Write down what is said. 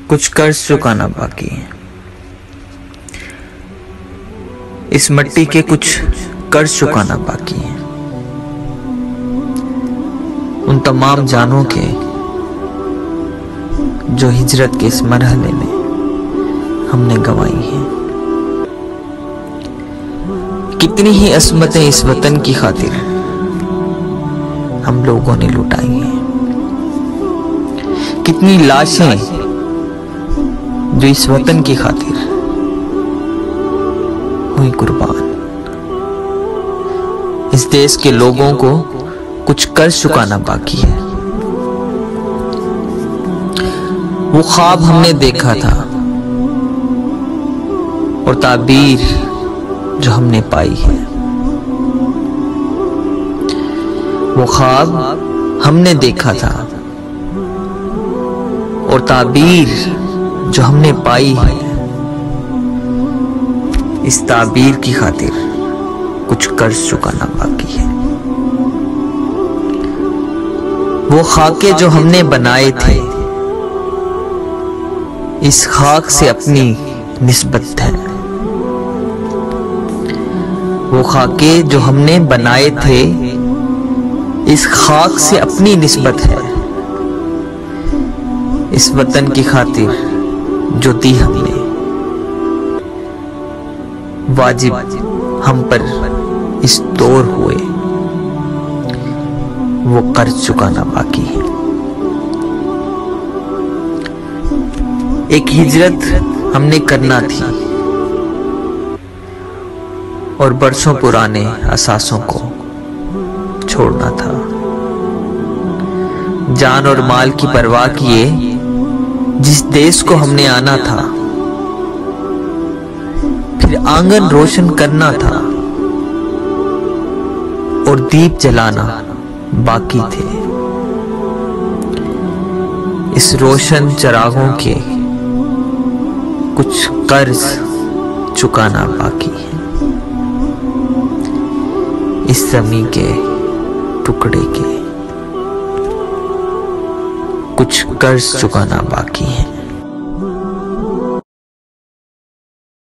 कुछ कर्ज चुकाना बाकी है। इस मिट्टी के कुछ कर्ज चुकाना बाकी है। उन तमाम जानों के जो हिजरत के इस मरहले में हमने गंवाई हैं। कितनी ही असमतें इस वतन की खातिर हम लोगों ने लुटाई हैं। कितनी लाशें जो इस वतन की खातिर हुई कुर्बान। इस देश के लोगों को कुछ कर्ज चुकाना बाकी है। वो ख्वाब हमने देखा था और ताबीर जो हमने पाई है, वो ख्वाब हमने देखा था और ताबीर जो हमने पाई है, इस ताबीर की खातिर कुछ कर्ज चुकाना बाकी है। वो खाके जो हमने बनाए थे, इस खाक से अपनी निस्बत है। वो खाके जो हमने बनाए थे, इस खाक से अपनी निस्बत है। इस वतन की खातिर जो दी हमने, वाजिब हम पर इस दौर हुए, वो कर्ज चुकाना बाकी है। एक हिजरत हमने करना थी और बरसों पुराने असासों को छोड़ना था। जान और माल की परवाह किए जिस देश को हमने आना था, फिर आंगन रोशन करना था और दीप जलाना बाकी थे। इस रोशन चरागों के कुछ कर्ज चुकाना बाकी है। इस ज़मीं के टुकड़े के कुछ कर्ज चुकाना बाकी है।